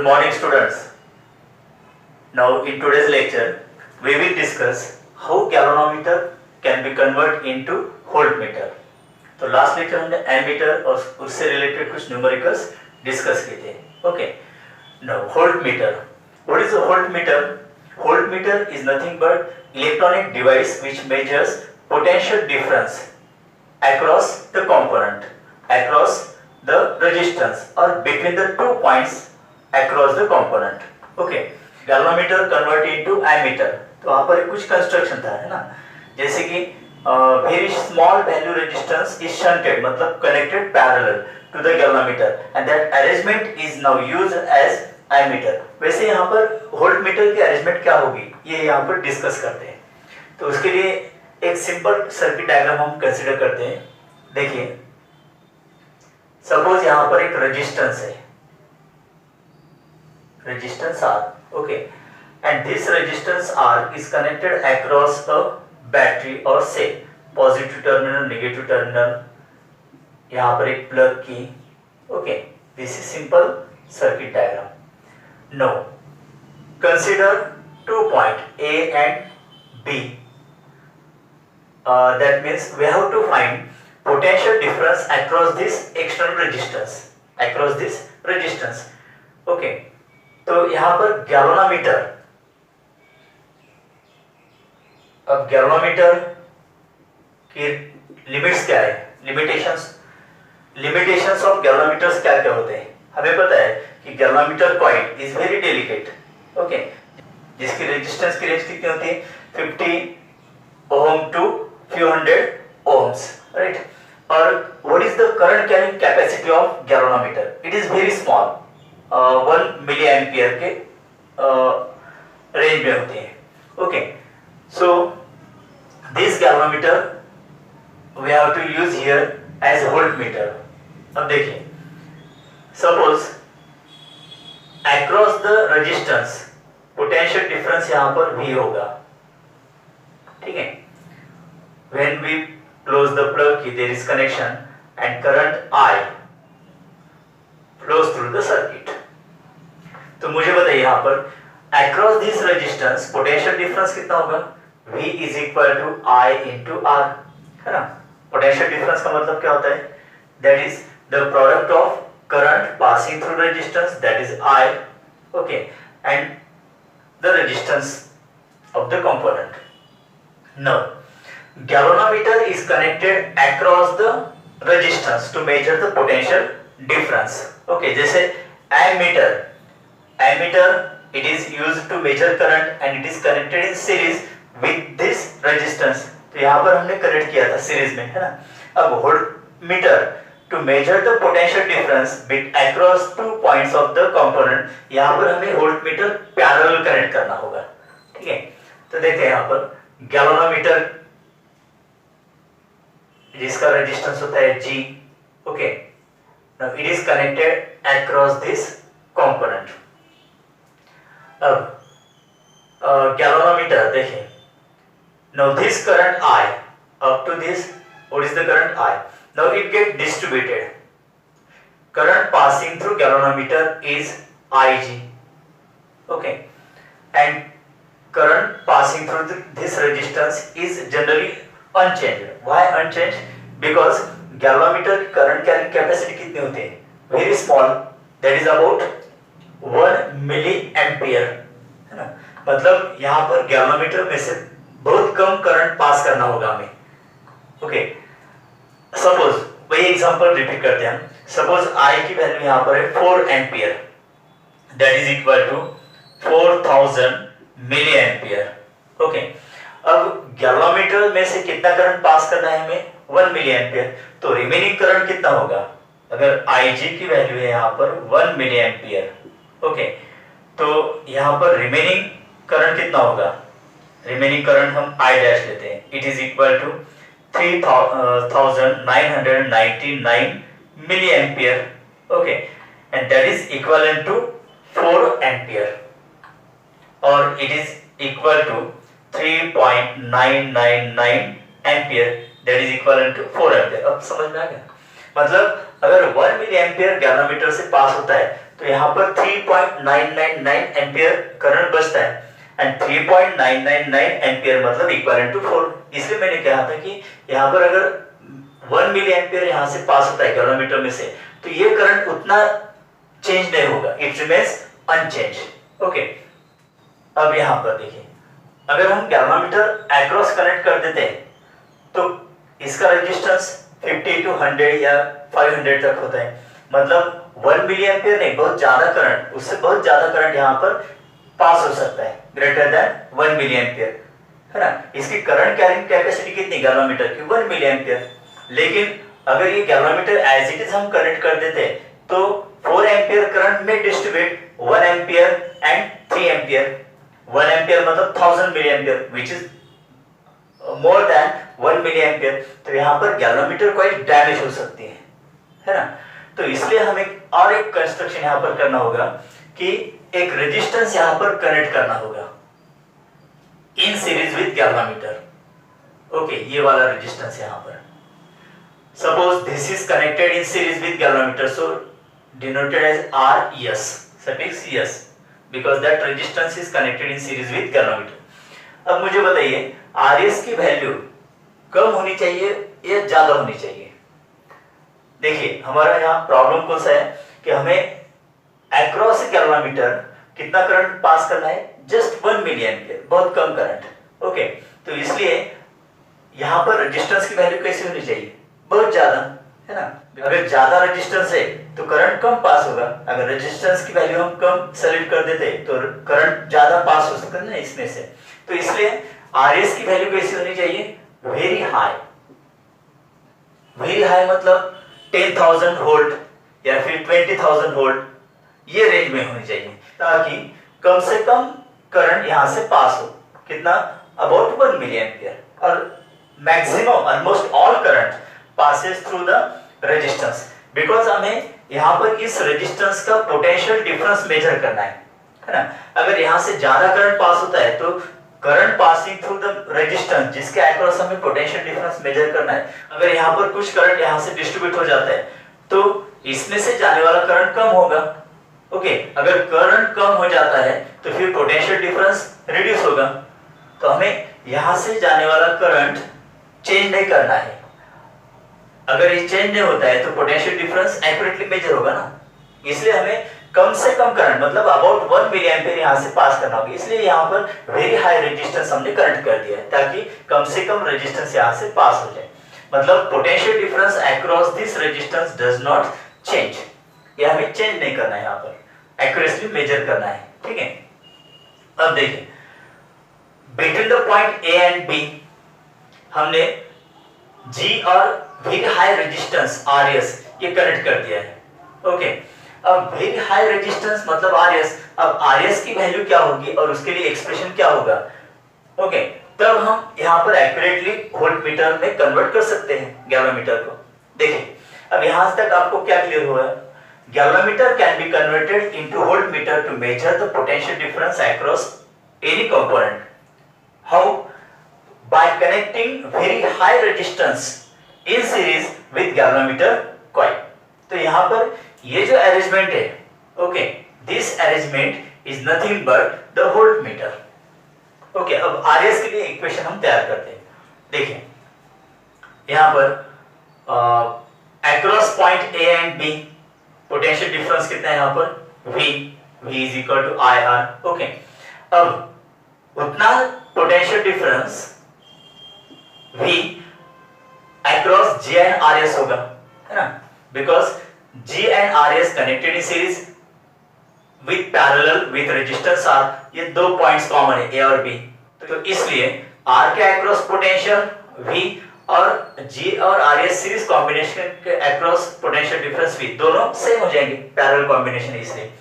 Good morning, students. Now in today's lecture we will discuss how galvanometer can be converted into voltmeter. तो last lecture हमने ammeter और उससे related कुछ numericals discuss किए थे. Okay, now voltmeter. What is a voltmeter? Voltmeter is nothing but electronic device which measures potential difference across the component, across the resistance or between the 2 points across the component. Okay, galvanometer convert into ammeter. तो वहाँ पर कुछ construction था, है ना, जैसे कि very small value resistance is shunted, मतलब connected parallel to the galvanometer and that arrangement is now used as ammeter. वैसे यहाँ पर voltmeter की अरेंजमेंट क्या होगी ये यहाँ पर डिस्कस करते हैं. तो उसके लिए एक सिंपल सर्किट डायग्राम हम कंसीडर करते हैं. देखिए, सपोज यहाँ पर एक रेजिस्टेंस है, resistance R. Okay, and this resistance R is connected across a battery और से पॉजिटिव टर्मिनल, नेगेटिव टर्मिनल, यहाँ पर एक प्लग की. Okay, this is simple circuit diagram. No, consider 2 point A and B. That means we have to find potential difference across this external resistance, across this resistance. Okay, तो यहाँ पर galvanometer, अब galvanometer की limits क्या है, limitations of गैल्वेनोमीटर्स क्या क्या होते हैं. हमें पता है कि galvanometer coil is very delicate. Okay, जिसकी रेजिस्टेंस की रेंज कितनी होती है, 50 ओम to few hundred ohms, right? Or what is the current carrying capacity of galvanometer? It is very small, 1 milliampere के रेंज में होते हैं. Okay, so this galvanometer we have to use here as voltmeter. अब देखिए, suppose across the resistance potential difference यहाँ पर V होगा, ठीक है. When we close the plug key, there is connection and current I flows through the circuit. तो मुझे बताइए यहाँ पर across this resistance potential difference कितना होगा, V is equal to I into R, है ना. potential difference का मतलब क्या होता है, that is the product of current passing through resistance, that is I, okay, and the resistance of the component. Now galvanometer is connected across the resistance to measure the potential difference. Okay, जैसे ammeter it is used to measure current and it is connected in series with this resistance. तो यहाँ पर हमने connect किया था series में, है ना. अब voltmeter to measure the potential difference across 2 points of the component, यहाँ पर हमें voltmeter पैरेलल कनेक्ट करना होगा, ठीक है. तो देखते हैं यहाँ पर galvanometer जिसका रेजिस्टेंस होता है G. Okay, now it is connected across this component. अब गैल्वेनोमीटर देखिए, now this current I up to this, what is the current I? Now it get distributed. Current passing through galvanometer is Ig. Okay, and current passing through this resistance is generally unchanged. Why unchanged? Because galvanometer current carrying capacity कितनी होती है, very small, that is about 1 milliampere, है ना. मतलब यहाँ पर galvanometer में से बहुत कम करंट पास करना होगा हमें. ओके, सपोज वही एग्जांपल रिपीट करते हैं. सपोज I की वैल्यू यहाँ पर है 4 ampere, that is equal to 4000 milliampere. Okay, अब गैल्वेनोमीटर में से कितना करंट पास करना है हमें, 1 मिलीएम्पियर. तो रिमेनिंग करंट कितना होगा, अगर Ig की वैल्यू है यहाँ पर 1 मिलीएम्पियर. ओके, तो यहाँ पर रिमेनिंग करंट कितना होगा, रिमेनिंग करंट हम I डैश लेते हैं. It is equal to 3999 milliampere. Okay, and that is equivalent to 4 ampere, और it is equal to 3.999 ampere, that is equivalent to 4 ampere. अब समझ में आ गया, मतलब अगर 1 मिली एम्पियर गैल्वेनोमीटर से पास होता है तो यहाँ पर 3.999 एम्पियर करंट बचता है एंड 3.999 एम्पियर मतलब इक्विवेलेंट टू 4। इसलिए मैंने कहा था कि यहाँ पर अगर 1 मिली एम्पियर यहाँ से पास होता है गैल्वेनोमीटर में से, तो ये करंट उतना चेंज नहीं होगा, इट रिमेन्स अनचेंज। ओके, अब यहाँ पर देखिए, अगर हम गैल्वेनोमीटर अक्रॉस कनेक्ट कर देते हैं तो इसका रेजिस्टेंस 50 to 100 या 500 तक होता है, मतलब 1 मिली एम्पियर नहीं, बहुत ज्यादा करंट, उससे बहुत ज्यादा करंट यहाँ पर पास हो सकता है, ग्रेटर देन 1 मिली एम्पियर, है ना। इसकी करंट कैरिंग कैपेसिटी कितनी गैल्वेनोमीटर की? 1 मिली एम्पियर। लेकिन अगर ये गैल्वेनोमीटर एज इट इज हम कनेक्ट कर देते तो 4 एम्पियर करंट में distribute 1 ampere and 3 ampere. 1 ampere मतलब 1000 milliampere which is more than 1 milliampere. तो यहाँ पर गैल्वेनोमीटर कॉइल डैमेज हो सकती है ना। तो इसलिए हमें और एक कंस्ट्रक्शन यहाँ पर करना होगा कि एक रेजिस्टेंस यहाँ पर कनेक्ट करना होगा in series with galvanometer. Okay, ये वाला रेजिस्टेंस यहाँ पर, suppose this is connected in series with galvanometer, so denoted as RES, suffix ES, because that resistance is connected in series with galvanometer। अब मुझे बताइए RES की वैल्यू कम होनी चाहिए या ज्यादा होनी चाहिए? देखिए हमारा यहाँ प्रॉब्लम कौन सा है कि हमें अक्रॉस गैल्वेनोमीटर कितना करंट पास करना है? जस्ट 1 मिली एम्पियर, बहुत कम करंट। ओके, तो इसलिए यहाँ पर रेजिस्टेंस की वैल्यू कैसी होनी चाहिए? बहुत ज्यादा, है ना। अगर ज्यादा रेजिस्टेंस है तो करंट कम पास होगा, अगर रेजिस्टेंस की वैल्यू हम कम सेलेक्ट कर देते तो करंट ज्यादा पास हो सकता है ना इसमें से। तो इसलिए आरएस की वैल्यू कैसी होनी चाहिए? Very high. वेरी हाई मतलब 10,000 वोल्ट या फिर 20,000 वोल्ट, ये रेंज में होनी चाहिए, ताकि कम से कम करंट यहां से पास हो। कितना? अबाउट 1 मिली एम्पियर, और maximum almost all current passes through the resistance, because हमें यहाँ पर इस रेजिस्टेंस का पोटेंशियल डिफरेंस मेजर करना है ना। अगर यहाँ से ज्यादा करंट पास होता है तो current passing through the resistance जिसके अक्रॉस हमें पोटेंशियल डिफरेंस मेजर करना है, अगर यहाँ पर कुछ करंट यहाँ से डिस्ट्रीब्यूट हो जाता है तो इसमें से जाने वाला करंट कम होगा। ओके, अगर करंट कम हो जाता है तो फिर पोटेंशियल डिफरेंस रिड्यूस होगा, तो हमें यहाँ से जाने वाला करंट चेंज नहीं करना है। अगर ये चेंज नहीं होता है तो पोटेंशियल डिफरेंस एक्यूरेटली मेजर होगा ना। इसलिए हमें कम से कम करंट मतलब अबाउट 1 मिली एम्पियर यहाँ से पास करना होगा। इसलिए यहाँ पर वेरी हाई रेजिस्टेंस हमने करंट कर दिया है, ताकि कम से कम रेजिस्टेंस यहाँ से पास हो जाए, मतलब potential difference across this resistance does not change. ये हमें चेंज नहीं करना है, यहाँ पर एक्यूरेटली मेजर करना है। ठीक है, अब देखिए between the point A and B हमने G और वेरी हाई रेजिस्टेंस RS ये कनेक्ट कर दिया है। ओके, अब वेरी हाई रेजिस्टेंस मतलब RS, अब RS की वैल्यू क्या होगी और उसके लिए एक्सप्रेशन क्या होगा? ओके, तब हम यहाँ पर एक्यूरेटली वोल्ट मीटर में कन्वर्ट कर सकते हैं गैल्वेनोमीटर को। देखिए अब यहाँ तक आपको क्या क्लियर हुआ है? Galvanometer can be converted into voltmeter to measure the potential difference across any component. How? By connecting very high resistance in series with galvanometer coil। तो यहाँ पर ये जो अरेंजमेंट है, okay, this arrangement is nothing but the voltmeter। Okay, अब RS के लिए equation हम तैयार करते हैं। देखिए यहाँ पर across point A and B potential difference कितना है यहाँ पर? V is equal to IR। Okay, अब उतना potential difference V across G and RS होगा, है ना, because G and RS connected in series with parallel with resistance R, ये दो पॉइंट्स कॉमन है A और B, तो इसलिए R के अक्रॉस पोटेंशियल V और G और RS सीरीज कॉम्बिनेशन के अक्रॉस पोटेंशियल डिफरेंस V दोनों सेम हो जाएंगे, पैरेलल कॉम्बिनेशन इसलिए।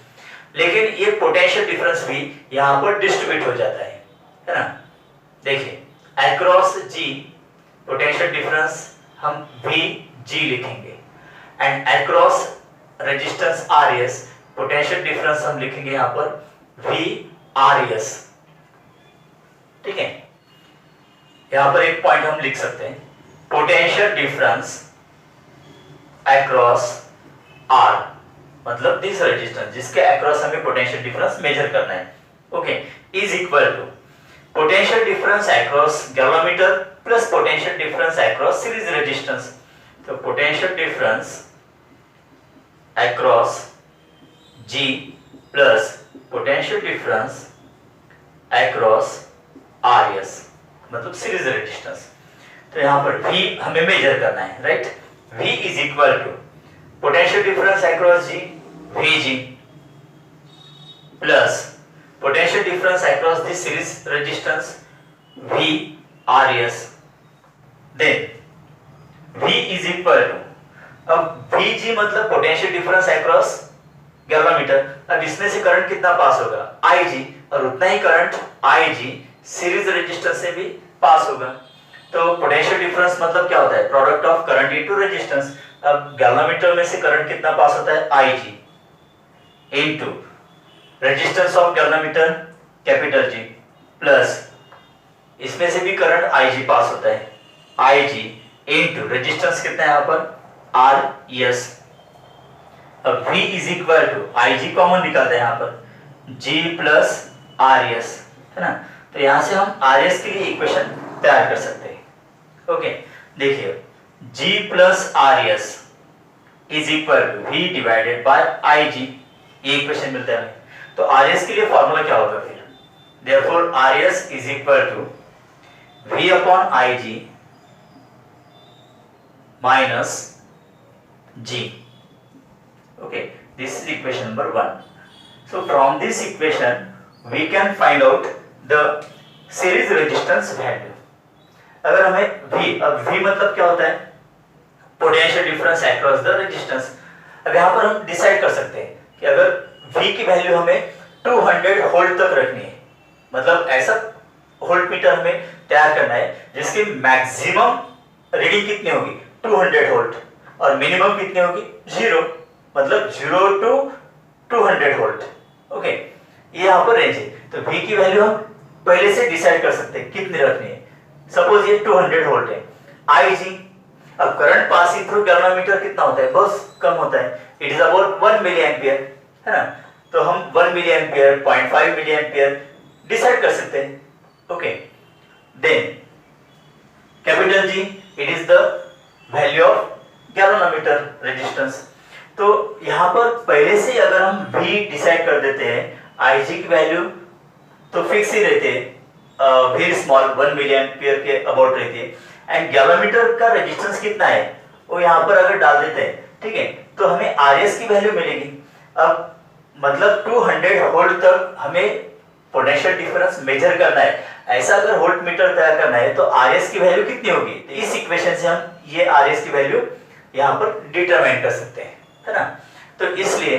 लेकिन ये पोटेंशियल डिफरेंस V यहाँ पर डिस्ट्रीब्यूट हो जाता है ना। देखिए अक्रॉस G पोटेंशियल डिफरेंस हम VG लिखेंगे and across resistance RS potential difference हम लिखेंगे यहाँ पर VRS। ठीक है, यहाँ पर एक पॉइंट हम लिख सकते हैं, पोटेंशियल डिफरेंस अक्रॉस R मतलब दिस रेजिस्टेंस जिसके अक्रॉस हमें पोटेंशियल डिफरेंस मेजर करना है, okay, is equal to potential difference across galvanometer plus potential difference across series resistance. तो potential difference across G plus potential difference across RS मतलब series resistance. तो यहाँ पर V हमें मेजर करना है, right. V is equal to potential difference across G VG plus potential difference across this series resistance VRS। Then V is equal to, अब VG मतलब potential difference across galvanometer. अब इसमें से करंट कितना पास होगा, IG, और उतना ही करंट IG सीरीज रेजिस्टेंस से भी पास होगा। तो पोटेंशियल डिफरेंस मतलब क्या होता है, product of current into resistance. अब गैल्वेनोमीटर में से करंट कितना पास होता है, IG into resistance of galvanometer capital G plus इसमें से भी करंट IG पास होता है, IG इनटू रेजिस्टेंस कितना है यहाँ पर RS। अब V is equal to IG common निकालते हैं यहाँ पर G प्लस RS, है ना। तो यहां से हम RS के लिए इक्वेशन तैयार कर सकते हैं, ओके। देखिए G plus RS is equal to V divided by IG, ये इक्वेशन मिलता है। तो RS के लिए फॉर्मूला क्या होगा फिर, therefore RS is equal to V upon IG minus G, okay, this is equation number 1. So from this equation we can find out the series resistance value. अगर हमें V, अब V मतलब क्या होता है, potential difference across the resistance. अब यहाँ पर हम डिसाइड कर सकते हैं कि अगर V की वैल्यू हमें 200 वोल्ट तक रखनी है, मतलब ऐसा वोल्ट मीटर हमें तैयार करना है जिसकी मैक्सिमम रीडिंग कितनी होगी 200 वोल्ट और मिनिमम कितनी होगी 0, मतलब 0 to 200 वोल्ट, ओके। ये यहाँ पर रेंज है। तो V की वैल्यू हम पहले से डिसाइड कर सकते हैं कितनी रखनी है। सपोज ये 200 वोल्ट है। IG, अब करंट पासिंग थ्रू गैल्वेनोमीटर कितना होता है, बहुत कम होता है, it is about 1 milliampere, है ना। तो हम 1 milliampere, 0.5 milliampere decide कर सकते हैं, okay. Then capital G, it is the value of galvanometer resistance. तो यहां पर पहले से अगर हम V डिसाइड कर देते हैं, IG की वैल्यू तो फिक्स ही रहती है, वेरी स्मॉल 1 मिली एम्पियर के अबाउट रहती है, एंड गैल्वेनोमीटर का रेजिस्टेंस कितना है वो यहां पर अगर डाल देते हैं, ठीक है, तो हमें RS की वैल्यू मिलेगी। अब मतलब 200 वोल्ट तक हमें पोटेंशियल डिफरेंस मेजर करना है। ऐसा अगर वोल्ट मीटर तैयार करना है तो RS की वैल्यू कितनी होगी, तो इस इक्वेशन से हम ये RS की वैल्यू यहां पर डिटरमाइन कर सकते हैं, है ना। तो इसलिए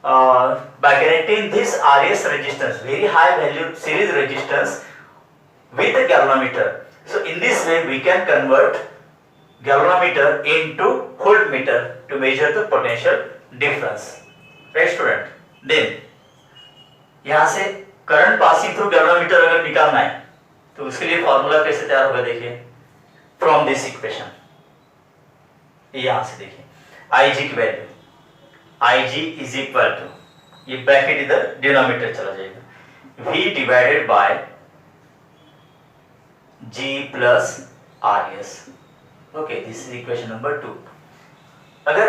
bye connecting this RS resistance, very high value series resistance with the galvanometer, so in this way we can convert galvanometer into voltmeter to measure the potential difference, right student। then यहां से current passing through galvanometer अगर निकालना है तो उसके लिए formula कैसे तैयार होगा, देखिए फ्रॉम दिस इक्वेशन। यहां से देखिए IG की वैल्यू, IG इज इक्वल टू, ये ब्रैकेट इधर डिनोमिनेटर चला जाएगा, V divided by G plus RS, okay, this is equation number 2। अगर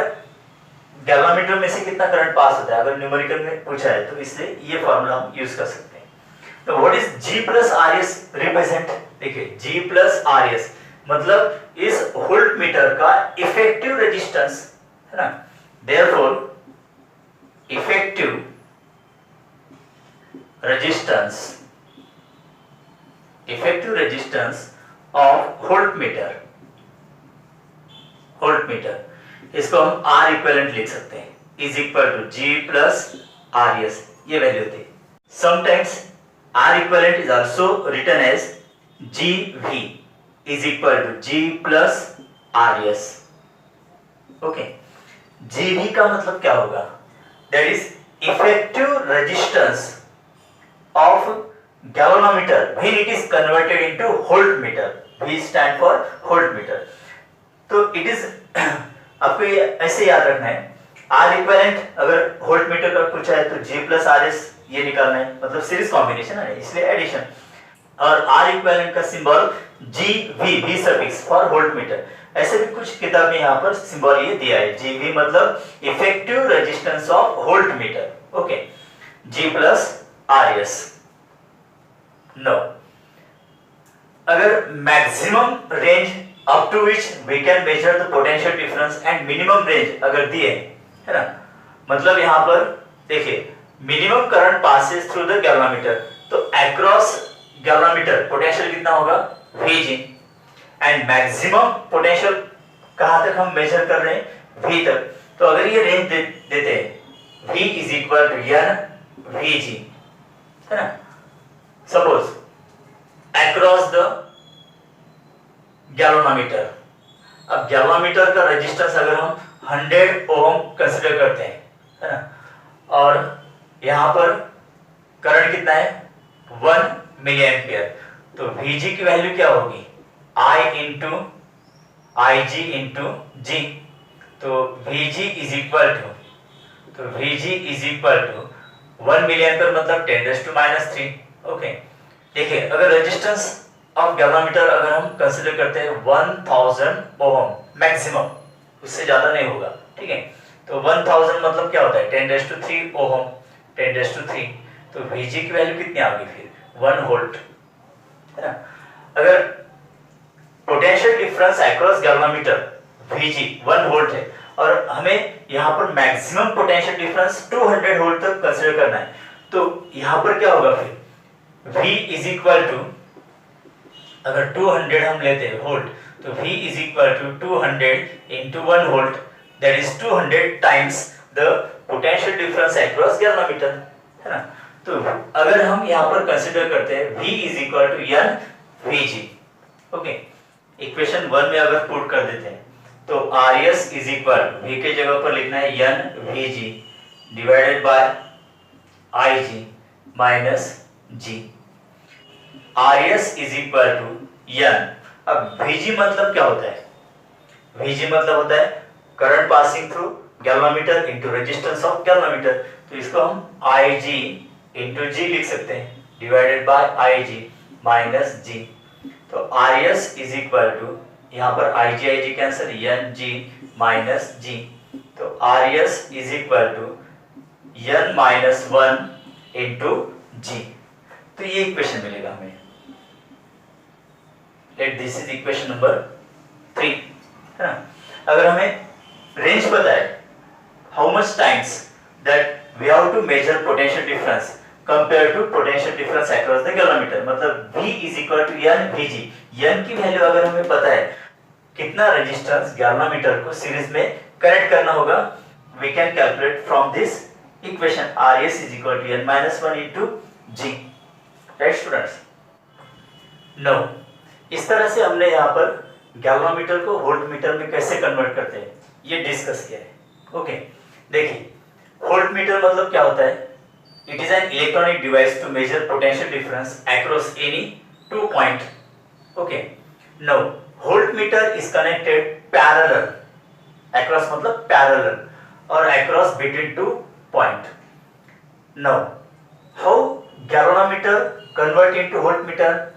गैल्वेनोमीटर में से कितना करंट पास होता है अगर न्यूमेरिकल में पूछा है तो इसलिए ये फॉर्मूला हम यूज कर सकते हैं। तो what is G plus RS represent, देखिए G प्लस RS मतलब इस वोल्ट मीटर का इफेक्टिव रेजिस्टेंस, है ना। Therefore effective resistance of voltmeter, इसको हम R इक्विवेलेंट लिख सकते हैं, is equal to G plus RS, ये वैल्यू थी। Sometimes R equivalent is also written as GV is equal to G plus RS, okay. GV का मतलब क्या होगा, that is effective resistance of galvanometer when it is converted into voltmeter, V stand for voltmeter। तो it is आपको ये ऐसे याद रखना है, आर इक्विवेलेंट अगर वोल्ट मीटर का पूछा है तो G प्लस आर एस ये निकालना है, मतलब सीरीज कॉम्बिनेशन है इसलिए एडिशन। और आर इक्विवेलेंट का symbol GV suffix for volt meter. ऐसे भी कुछ किताब में यहाँ पर सिंबल ये दिया है, GV मतलब effective resistance of voltmeter. Okay, G plus R S. No, अगर maximum range up to which we can measure the potential difference and minimum range अगर दिए है ना, मतलब यहाँ पर देखिए minimum current passes through the galvanometer, तो अक्रॉस गैल्वेनोमीटर पोटेंशियल कितना होगा Vg, एंड मैक्सिमम पोटेंशियल कहां तक हम मेजर कर रहे हैं V तक। तो अगर ये रेंज देते हैं V is equal to n Vg, है ना, सपोज अक्रॉस द गैल्वेनोमीटर। अब गैल्वेनोमीटर का रेजिस्टेंस अगर हम 100 ओम कंसीडर करते हैं, है ना, और यहां पर करंट कितना है 1 मिली एम्पियर, तो Vg की वैल्यू क्या होगी I into Ig into G। तो Vg is equal to 1 milliampere मतलब 10⁻⁻3। ओके, देखिए अगर रेजिस्टेंस ऑफ गैल्वेनोमीटर अगर हम कंसीडर करते हैं 1000 ओम मैक्सिमम, उससे ज्यादा नहीं होगा, ठीक है। तो 1000 मतलब क्या होता है 10⁻³ ओम, 10⁻3, तो Vg की वैल्यू कितनी आ गई फिर 1 वोल्ट, है ना। अगर potential difference across galvanometer Vg 1 volt है और हमें यहाँ पर मैक्सिमम पोटेंशियल डिफरेंस 200 वोल्ट तक कंसीडर करना है, तो यहाँ पर क्या होगा फिर V इज इक्वल टू, अगर 200 हम लेते हैं वोल्ट, तो V is equal to 200 into 1 volt, that is 200 times the potential difference across galvanometer, है ना। तो अगर हम यहाँ पर कंसीडर करते हैं V is equal to n Vg, okay, equation 1 में अगर पुट कर देते हैं तो Rs इज इक्वल V के जगह पर लिखना है n Vg divided by Ig minus G। Rs is equal to n, अब Vg मतलब क्या होता है, Vg मतलब होता है current passing through galvanometer into resistance of galvanometer, तो इसको हम Ig इंटू G लिख सकते हैं divided by Ig minus G। तो Rs इज इक्वल टू, यहाँ पर Ig cancel, Ng minus G, तो Rs is equal to n minus 1 into G। तो ये इक्वेशन मिलेगा हमें, let this is equation number 3, है ना। अगर हमें रेंज पता है how much times that we have to measure potential difference compare to potential difference across the galvanometer, मतलब V is equal to n Vg, n की वैल्यू अगर हमें पता है कितना रेजिस्टेंस गैल्वेनोमीटर को सीरीज में कनेक्ट करना होगा, we can calculate from this equation Rs is equal to n minus 1 into G, right students. No, इस तरह से हमने यहाँ पर गैल्वेनोमीटर को वोल्ट मीटर में कैसे कन्वर्ट करते हैं ये डिस्कस किया है। ओके, देखिए वोल्ट मीटर मतलब क्या होता है, it is an electronic device to measure potential difference across any 2 point. Okay, now voltmeter is connected parallel, across मतलब पैरेलल, और across between 2 point. Now how galvanometer convert into voltmeter,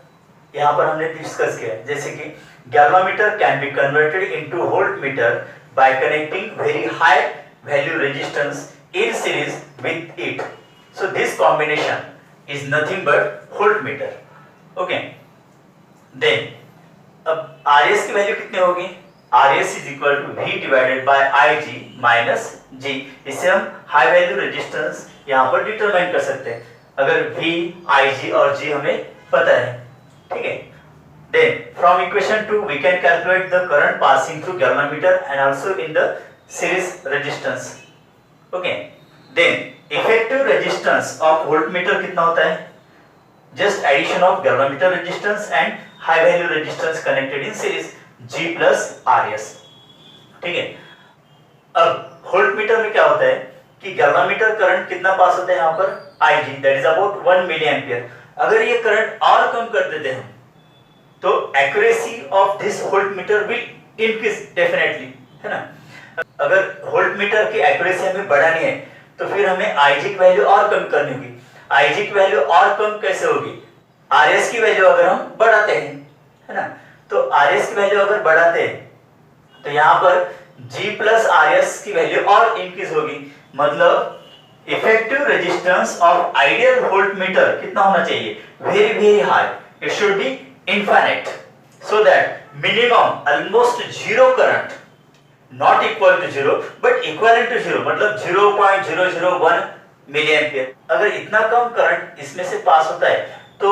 यहाँ पर हमने discuss किया है, जैसे कि galvanometer can be converted into voltmeter by connecting very high value resistance in series with it, so this combination is nothing but voltmeter। okay, then अब Rs की value कितनी होगी, Rs is equal to V divided by Ig minus G। इससे हम high value resistance यहाँ पर determine कर सकते हैं अगर V, Ig और G हमें पता है, ठीक है। then from equation 2 we can calculate the current passing through galvanometer and also in the series resistance। Okay, then effective resistance of voltmeter कितना होता है, just addition of galvanometer resistance and high value resistance connected in series G plus Rs, ठीक है। अब voltmeter में क्या होता है कि गैल्वेनोमीटर करंट कितना पास होता है यहाँ पर Ig, that is about 1 milliampere. अगर ये करंट और कम कर देते हैं तो accuracy of this voltmeter will increase definitely, है ना। अगर वोल्टमीटर की एक्यूरेसी हमें बढ़ानी है तो फिर हमें आईजी की वैल्यू और कम करनी होगी। आईजी की वैल्यू और कम कैसे होगी? आरएस की वैल्यू अगर हम बढ़ाते हैं, है ना, तो आरएस की वैल्यू अगर बढ़ाते हैं तो यहाँ पर G प्लस आरएस की वैल्यू और इंक्रीज होगी। मतलब effective resistance of ideal voltmeter कितना होना चाहिए? Very very high, it should be infinite, so that minimum almost zero current, not equal to zero but equal to zero, मतलब 0.001 milli ampere. अगर इतना कम करंट इसमें से पास होता है तो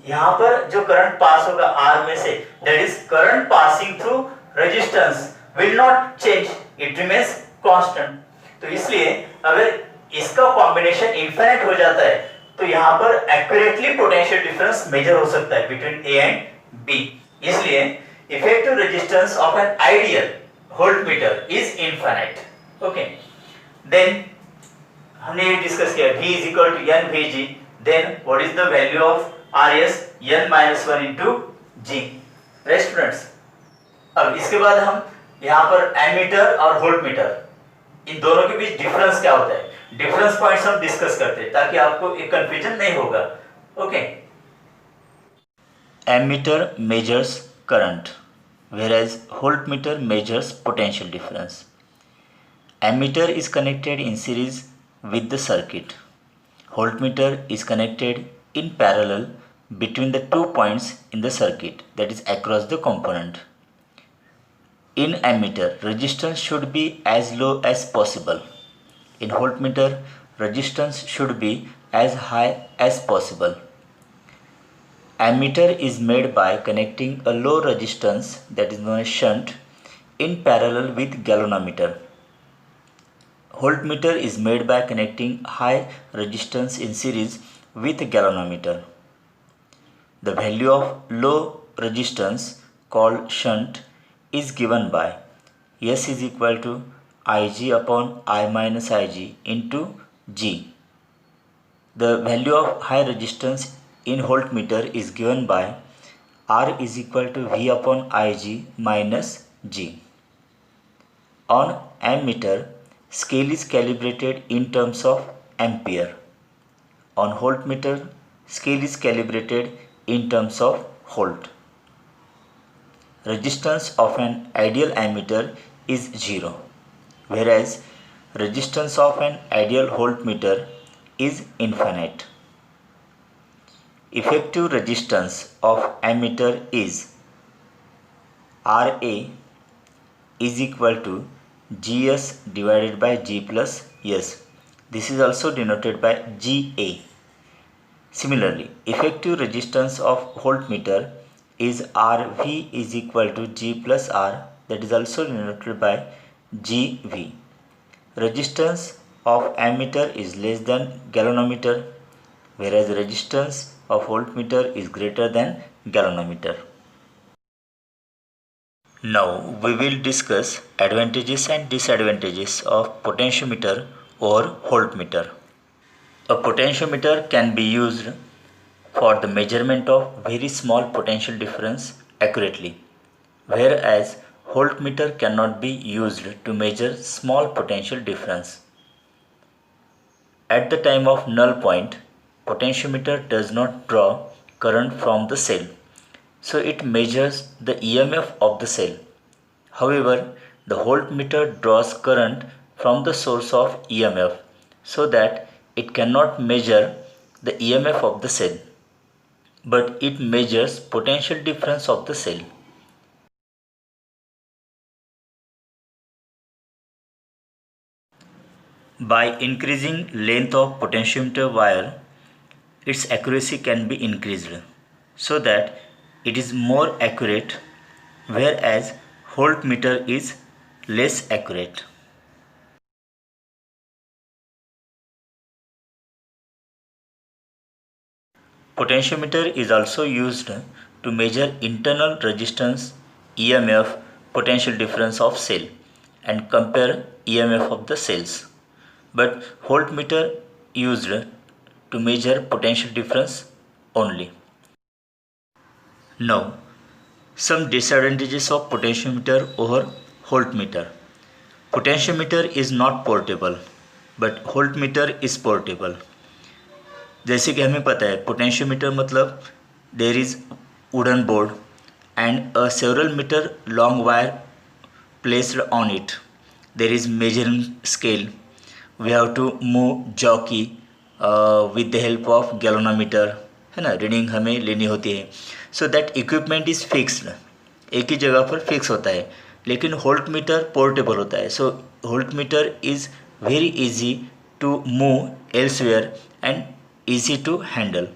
यहाँ पर जो करंट पास होगा आर में से, that is current passing through resistance will not change, it remains constant. तो इसलिए अगर इसका कॉम्बिनेशन इनफाइनाइट हो जाता है तो यहाँ पर एक्यूरेटली पोटेंशियल डिफरेंस मेजर हो सकता है बिटवीन ए एंड बी। इसलिए effective resistance of an ideal voltmeter is infinite. Okay, then हमने ये डिस्कस किया V is equal to N Vg, then what is the value of Rs? N minus 1 into G. Right students, अब इसके बाद हम यहाँ पर एमीटर और वोल्टमीटर इन दोनों के बीच डिफरेंस क्या होता है, डिफरेंस पॉइंट्स हम डिस्कस करते हैं ताकि आपको एक कंफ्यूजन नहीं होगा। Okay, ammeter measures current whereas voltmeter measures potential difference. Ammeter is connected in series with the circuit. Voltmeter is connected in parallel between the 2 points in the circuit, that is across the component. In ammeter, resistance should be as low as possible. In voltmeter, resistance should be as high as possible. Ammeter is made by connecting a low resistance, that is known as shunt, in parallel with galvanometer. Voltmeter is made by connecting high resistance in series with galvanometer. The value of low resistance called shunt is given by S is equal to Ig upon I minus Ig into G. The value of high resistance in voltmeter is given by R is equal to V upon Ig minus G. On ammeter, scale is calibrated in terms of ampere. On voltmeter, scale is calibrated in terms of volt. Resistance of an ideal ammeter is 0, whereas resistance of an ideal voltmeter is infinite. Effective resistance of ammeter is Ra is equal to Gs divided by G plus S. This is also denoted by Ga. Similarly, effective resistance of voltmeter is Rv is equal to G plus R, that is also denoted by Gv. Resistance of ammeter is less than galvanometer, whereas resistance of voltmeter is greater than galvanometer. Now we will discuss advantages and disadvantages of potentiometer or voltmeter. A potentiometer can be used for the measurement of very small potential difference accurately, whereas voltmeter cannot be used to measure small potential difference. At the time of null point, potentiometer does not draw current from the cell, so it measures the EMF of the cell. However, the voltmeter draws current from the source of EMF, so that it cannot measure the EMF of the cell, but it measures potential difference of the cell. By increasing length of potentiometer wire, its accuracy can be increased so that it is more accurate, whereas voltmeter is less accurate. Potentiometer is also used to measure internal resistance, EMF, potential difference of cell and compare EMF of the cells. But voltmeter used to measure potential difference only. Now, some disadvantages of potentiometer over voltmeter. Potentiometer is not portable but voltmeter is portable. जैसे कि हमें पता है potentiometer मतलब there is wooden board and a several meter long wire placed on it. There is measuring scale. We have to move jockey with the help of galvanometer, है ना, reading हमें लेनी होती है। So that equipment is fixed, एक ही जगह पर fix होता है, लेकिन वोल्ट मीटर पोर्टेबल होता है। So voltmeter is very easy to move elsewhere and easy to handle.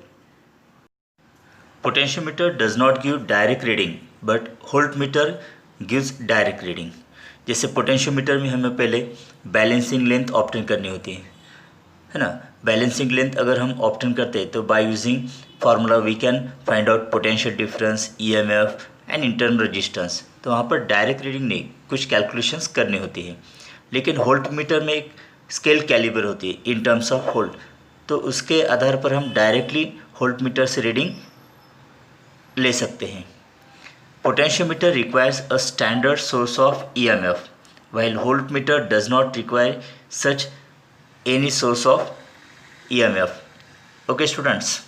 Potentiometer does not give direct reading but voltmeter gives direct reading. जैसे potentiometer में हमें पहले बैलेंसिंग लेंथ ऑप्टेन करनी होती है ना। बैलेंसिंग लेंथ अगर हम ऑप्टेन करते हैं तो by using formula we can find out potential difference, EMF and internal resistance. तो वहाँ पर डायरेक्ट रीडिंग नहीं, कुछ कैलकुलेशंस करनी होती है। लेकिन वोल्टमीटर में एक स्केल कैलिबर होती है इन टर्म्स ऑफ वोल्ट, तो उसके आधार पर हम डायरेक्टली वोल्टमीटर से रीडिंग ले सकते हैं। Potentiometer requires a standard source of EMF while voltmeter does not require such any source of EMF. Okay students.